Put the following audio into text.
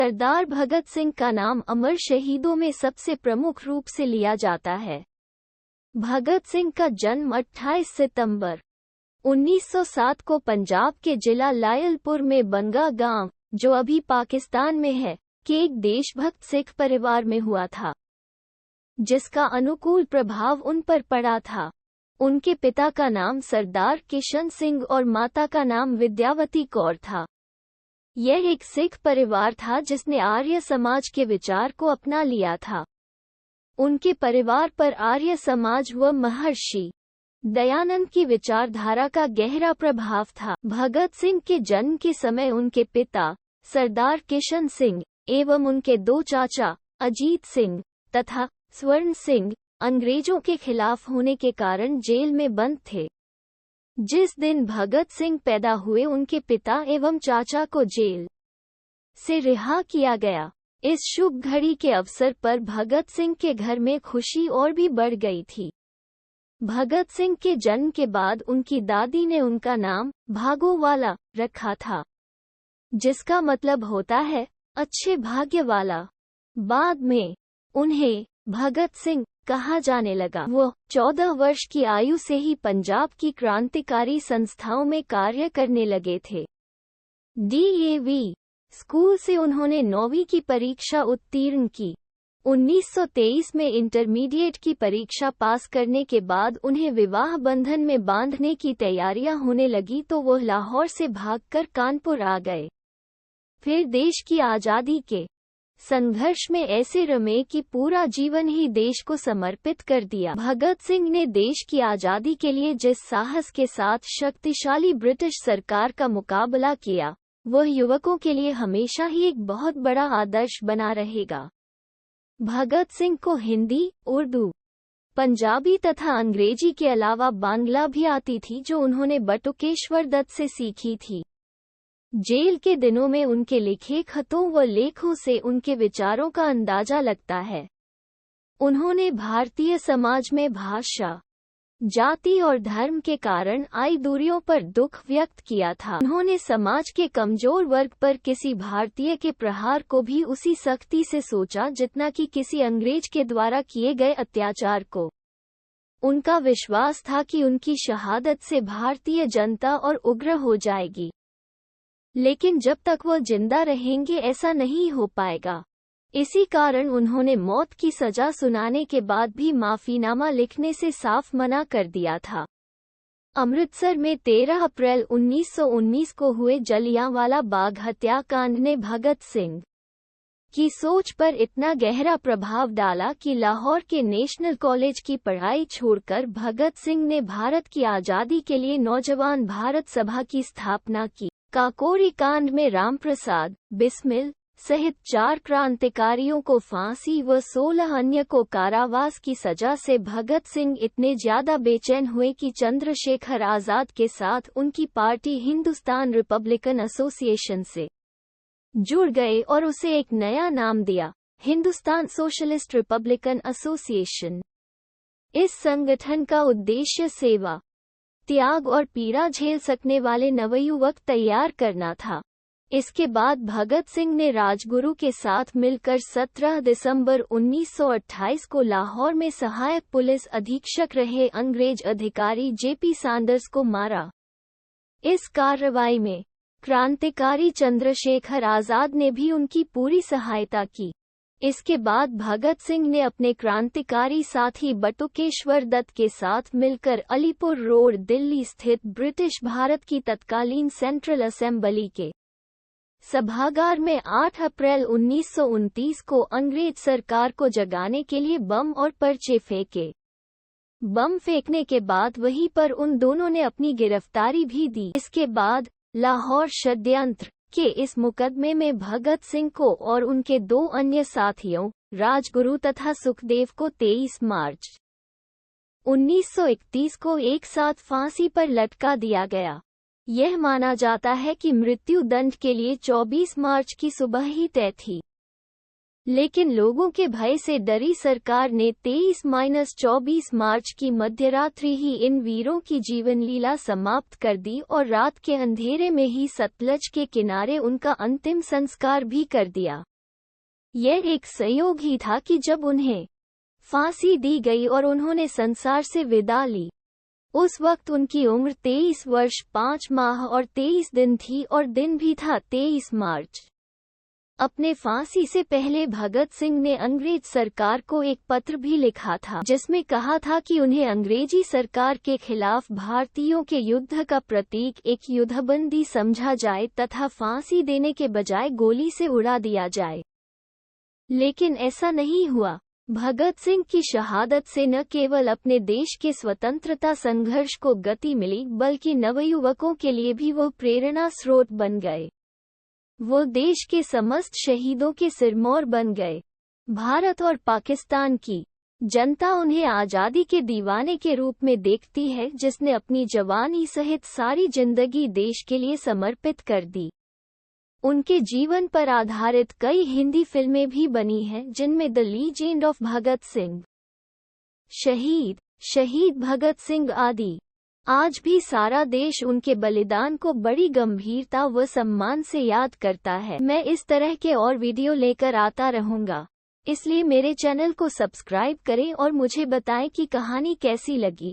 सरदार भगत सिंह का नाम अमर शहीदों में सबसे प्रमुख रूप से लिया जाता है। भगत सिंह का जन्म 28 सितंबर 1907 को पंजाब के जिला लायलपुर में बंगा गांव, जो अभी पाकिस्तान में है, के एक देशभक्त सिख परिवार में हुआ था, जिसका अनुकूल प्रभाव उन पर पड़ा था। उनके पिता का नाम सरदार किशन सिंह और माता का नाम विद्यावती कौर था। यह एक सिख परिवार था जिसने आर्य समाज के विचार को अपना लिया था। उनके परिवार पर आर्य समाज व महर्षि दयानंद की विचारधारा का गहरा प्रभाव था। भगत सिंह के जन्म के समय उनके पिता सरदार किशन सिंह एवं उनके दो चाचा अजीत सिंह तथा स्वर्ण सिंह अंग्रेजों के खिलाफ होने के कारण जेल में बंद थे। जिस दिन भगत सिंह पैदा हुए उनके पिता एवं चाचा को जेल से रिहा किया गया। इस शुभ घड़ी के अवसर पर भगत सिंह के घर में खुशी और भी बढ़ गई थी। भगत सिंह के जन्म के बाद उनकी दादी ने उनका नाम भागोवाला रखा था, जिसका मतलब होता है अच्छे भाग्य वाला। बाद में उन्हें भगत सिंह कहा जाने लगा। वो 14 वर्ष की आयु से ही पंजाब की क्रांतिकारी संस्थाओं में कार्य करने लगे थे। डीएवी स्कूल से उन्होंने 9वीं की परीक्षा उत्तीर्ण की। 1923 में इंटरमीडिएट की परीक्षा पास करने के बाद उन्हें विवाह बंधन में बांधने की तैयारियां होने लगी तो वो लाहौर से भागकर कानपुर आ गए। फिर देश की आज़ादी के संघर्ष में ऐसे रमे कि पूरा जीवन ही देश को समर्पित कर दिया। भगत सिंह ने देश की आज़ादी के लिए जिस साहस के साथ शक्तिशाली ब्रिटिश सरकार का मुकाबला किया, वह युवकों के लिए हमेशा ही एक बहुत बड़ा आदर्श बना रहेगा। भगत सिंह को हिंदी, उर्दू, पंजाबी तथा अंग्रेजी के अलावा बांग्ला भी आती थी, जो उन्होंने बटुकेश्वर दत्त से सीखी थी। जेल के दिनों में उनके लिखे खतों व लेखों से उनके विचारों का अंदाजा लगता है। उन्होंने भारतीय समाज में भाषा, जाति और धर्म के कारण आई दूरियों पर दुख व्यक्त किया था। उन्होंने समाज के कमजोर वर्ग पर किसी भारतीय के प्रहार को भी उसी सख्ती से सोचा जितना कि किसी अंग्रेज के द्वारा किए गए अत्याचार को। उनका विश्वास था कि उनकी शहादत से भारतीय जनता और उग्र हो जाएगी, लेकिन जब तक वो जिंदा रहेंगे ऐसा नहीं हो पाएगा। इसी कारण उन्होंने मौत की सजा सुनाने के बाद भी माफीनामा लिखने से साफ मना कर दिया था। अमृतसर में 13 अप्रैल 1919 को हुए जलियांवाला बाग हत्याकांड ने भगत सिंह की सोच पर इतना गहरा प्रभाव डाला कि लाहौर के नेशनल कॉलेज की पढ़ाई छोड़कर भगत सिंह ने भारत की आज़ादी के लिए नौजवान भारत सभा की स्थापना की। काकोरी कांड में रामप्रसाद बिस्मिल सहित 4 क्रांतिकारियों को फांसी व 16 अन्य को कारावास की सजा से भगत सिंह इतने ज्यादा बेचैन हुए कि चंद्रशेखर आजाद के साथ उनकी पार्टी हिंदुस्तान रिपब्लिकन एसोसिएशन से जुड़ गए और उसे एक नया नाम दिया, हिंदुस्तान सोशलिस्ट रिपब्लिकन एसोसिएशन। इस संगठन का उद्देश्य सेवा, त्याग और पीड़ा झेल सकने वाले नवयुवक तैयार करना था। इसके बाद भगत सिंह ने राजगुरु के साथ मिलकर 17 दिसंबर 1928 को लाहौर में सहायक पुलिस अधीक्षक रहे अंग्रेज अधिकारी जेपी सैंडर्स को मारा। इस कार्रवाई में क्रांतिकारी चंद्रशेखर आजाद ने भी उनकी पूरी सहायता की। इसके बाद भगत सिंह ने अपने क्रांतिकारी साथी बटुकेश्वर दत्त के साथ मिलकर अलीपुर रोड दिल्ली स्थित ब्रिटिश भारत की तत्कालीन सेंट्रल असेंबली के सभागार में 8 अप्रैल 1929 को अंग्रेज सरकार को जगाने के लिए बम और पर्चे फेंके। बम फेंकने के बाद वहीं पर उन दोनों ने अपनी गिरफ्तारी भी दी। इसके बाद लाहौर षड्यंत्र के इस मुकदमे में भगत सिंह को और उनके 2 अन्य साथियों राजगुरु तथा सुखदेव को 23 मार्च 1931 को एक साथ फांसी पर लटका दिया गया। यह माना जाता है कि मृत्यु दंड के लिए 24 मार्च की सुबह ही तय थी, लेकिन लोगों के भय से डरी सरकार ने 23-24 मार्च की मध्यरात्रि ही इन वीरों की जीवन लीला समाप्त कर दी और रात के अंधेरे में ही सतलज के किनारे उनका अंतिम संस्कार भी कर दिया। यह एक संयोग ही था कि जब उन्हें फांसी दी गई और उन्होंने संसार से विदा ली, उस वक्त उनकी उम्र 23 वर्ष 5 माह और 23 दिन थी और दिन भी था 23 मार्च। अपने फांसी से पहले भगत सिंह ने अंग्रेज सरकार को एक पत्र भी लिखा था, जिसमें कहा था कि उन्हें अंग्रेजी सरकार के खिलाफ भारतीयों के युद्ध का प्रतीक एक युद्धबंदी समझा जाए तथा फांसी देने के बजाय गोली से उड़ा दिया जाए। लेकिन ऐसा नहीं हुआ। भगत सिंह की शहादत से न केवल अपने देश के स्वतंत्रता संघर्ष को गति मिली, बल्कि नवयुवकों के लिए भी वो प्रेरणा स्रोत बन गए। वो देश के समस्त शहीदों के सिरमौर बन गए। भारत और पाकिस्तान की जनता उन्हें आज़ादी के दीवाने के रूप में देखती है, जिसने अपनी जवानी सहित सारी जिंदगी देश के लिए समर्पित कर दी। उनके जीवन पर आधारित कई हिंदी फिल्में भी बनी हैं, जिनमें the legend of Bhagat Singh, शहीद भगत सिंह आदि। आज भी सारा देश उनके बलिदान को बड़ी गंभीरता व सम्मान से याद करता है। मैं इस तरह के और वीडियो लेकर आता रहूंगा, इसलिए मेरे चैनल को सब्सक्राइब करें और मुझे बताएं कि कहानी कैसी लगी।